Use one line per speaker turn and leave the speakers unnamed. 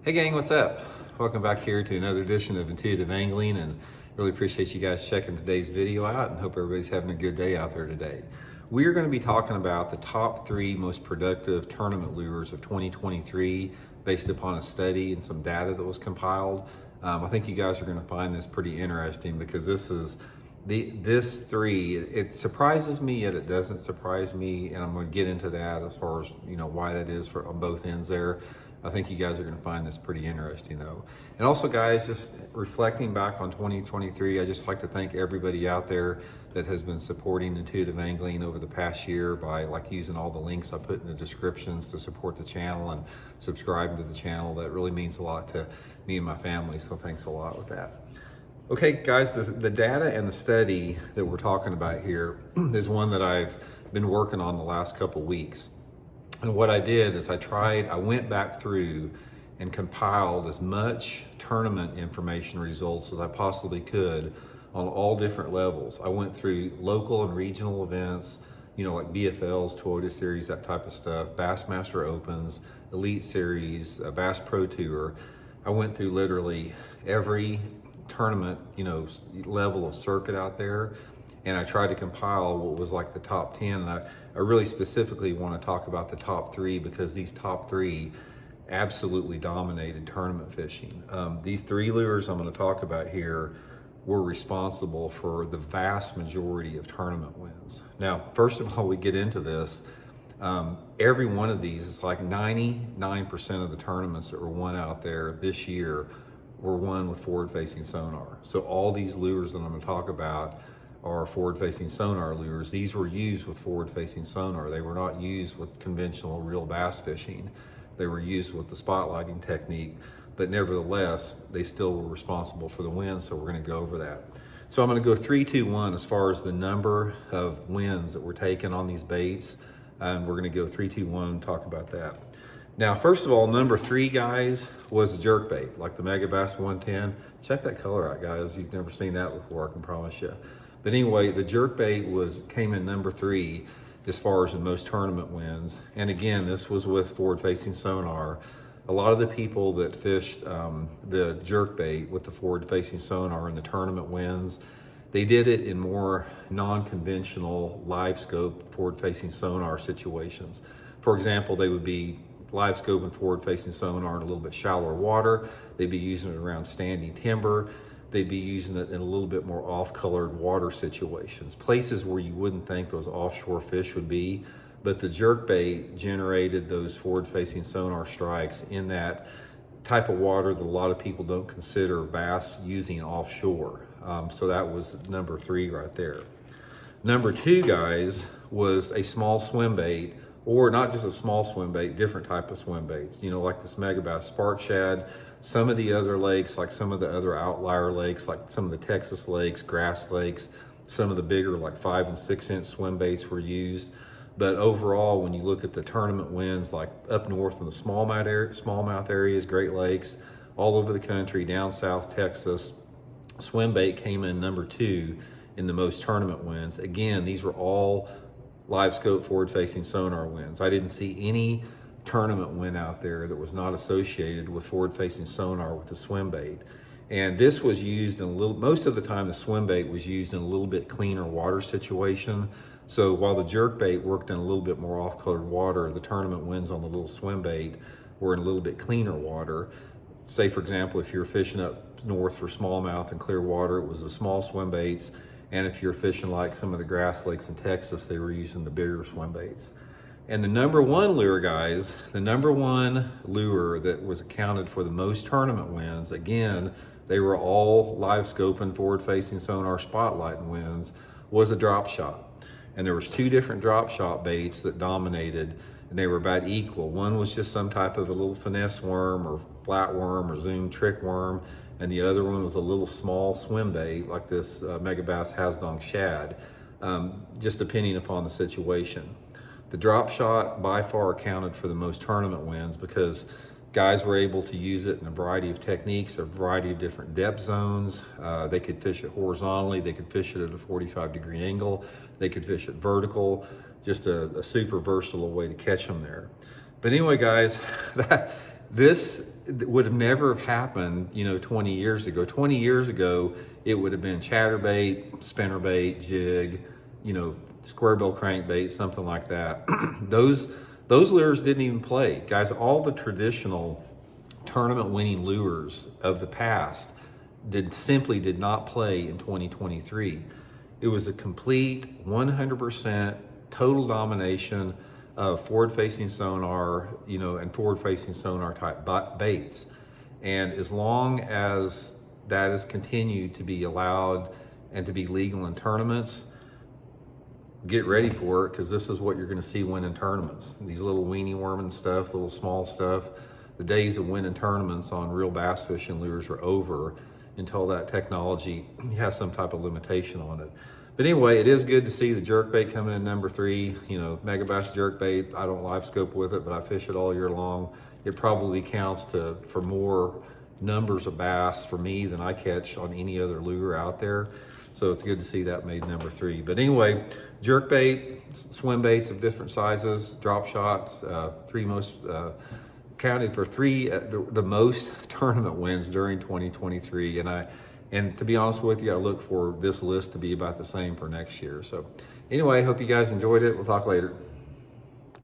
Hey gang, what's up? Welcome back here to another edition of Intuitive Angling, and really appreciate you guys checking today's video out and hope everybody's having a good day out there today. We are going to be talking about the top 3 most productive tournament lures of 2023 based upon a study and some data that was compiled. I think you guys are going to find this pretty interesting because this 3, it surprises me yet it doesn't surprise me, and I'm going to get into that as far as why that is on both ends there. I think you guys are going to find this pretty interesting though. And also guys, just reflecting back on 2023, I just like to thank everybody out there that has been supporting intuitive angling over the past year by using all the links I put in the descriptions to support the channel and subscribing to the channel. That really means a lot to me and my family, so thanks a lot with that. Okay guys, the data and the study that we're talking about here is one that I've been working on the last couple weeks. And what I did is I went back through and compiled as much tournament information results as I possibly could on all different levels. I went through local and regional events, like BFLs, Toyota Series, that type of stuff, Bassmaster Opens, Elite Series, Bass Pro Tour. I went through literally every tournament, level of circuit out there. And I tried to compile what was like the top 10. And I really specifically want to talk about the top 3 because these top 3 absolutely dominated tournament fishing. These 3 lures I'm going to talk about here were responsible for the vast majority of tournament wins. Now, first of all, we get into this. Every one of these, it's like 99% of the tournaments that were won out there this year were won with forward-facing sonar. So all these lures that I'm going to talk about are forward-facing sonar lures. These were used with forward-facing sonar. They were not used with conventional reel bass fishing. They were used with the spotlighting technique, but nevertheless, they still were responsible for the wins, so we're gonna go over that. So I'm gonna go 3, 2, 1 as far as the number of wins that were taken on these baits, and we're gonna go 3, 2, 1 and talk about that. Now, first of all, number 3, guys, was the jerkbait, like the Megabass 110. Check that color out, guys. You've never seen that before, I can promise you. But anyway, the jerkbait came in number 3 as far as the most tournament wins. And again, this was with forward-facing sonar. A lot of the people that fished the jerkbait with the forward-facing sonar in the tournament wins, they did it in more non-conventional live scope forward-facing sonar situations. For example, they would be live scope and forward-facing sonar in a little bit shallower water. They'd be using it around standing timber. They'd be using it in a little bit more off-colored water situations, places where you wouldn't think those offshore fish would be, but the jerkbait generated those forward-facing sonar strikes in that type of water that a lot of people don't consider bass using offshore. So that was number 3 right there. Number 2, guys, was a small swim bait, or not just a small swim bait, different type of swim baits, like this Megabass Spark Shad. Some of the other lakes, like some of the other outlier lakes, like some of the Texas lakes, grass lakes, some of the bigger like 5 and 6 inch swim baits were used. But overall, when you look at the tournament wins, like up north in the smallmouth areas, Great Lakes, all over the country, down south Texas, swim bait came in number 2 in the most tournament wins. Again, these were all live scope forward-facing sonar wins. I didn't see any tournament win out there that was not associated with forward-facing sonar with the swim bait. And this was used most of the time the swim bait was used in a little bit cleaner water situation. So while the jerk bait worked in a little bit more off-colored water, the tournament wins on the little swim bait were in a little bit cleaner water. Say for example, if you're fishing up north for smallmouth and clear water, it was the small swim baits. And if you're fishing like some of the grass lakes in Texas, they were using the bigger swim baits. And the number 1 lure, guys, the number 1 lure that was accounted for the most tournament wins, again, they were all live scope and forward-facing sonar spotlighting wins, was a Dropshot. And there was 2 different Dropshot baits that dominated, and they were about equal. One was just some type of a little finesse worm or flatworm or zoom trick worm, and the other one was a little small swim bait like this Megabass Hasdong Shad, just depending upon the situation. The Dropshot by far accounted for the most tournament wins because guys were able to use it in a variety of techniques, a variety of different depth zones. They could fish it horizontally, they could fish it at a 45-degree angle, they could fish it vertical, just a super versatile way to catch them there. But anyway, guys, this would have never have happened, 20 years ago. 20 years ago, it would have been chatterbait, spinnerbait, jig, square bill crankbait, something like that. Those lures didn't even play. Guys, all the traditional tournament winning lures of the past simply did not play in 2023. It was a complete 100% total domination of forward-facing sonar, and forward-facing sonar type baits. And as long as that is continued to be allowed and to be legal in tournaments, get ready for it, because this is what you're going to see winning tournaments. These little weenie worming stuff, little small stuff. The days of winning tournaments on real bass fishing lures are over until that technology has some type of limitation on it. But anyway, it is good to see the jerkbait coming in number 3. Mega Bass jerkbait. I don't live scope with it, but I fish it all year long. It probably counts for more numbers of bass for me than I catch on any other lure out there. So it's good to see that made number 3. But anyway, jerkbait, swim baits of different sizes, drop shots, 3 most counted for 3 the most tournament wins during 2023. And to be honest with you, I look for this list to be about the same for next year. So anyway, hope you guys enjoyed it. We'll talk later.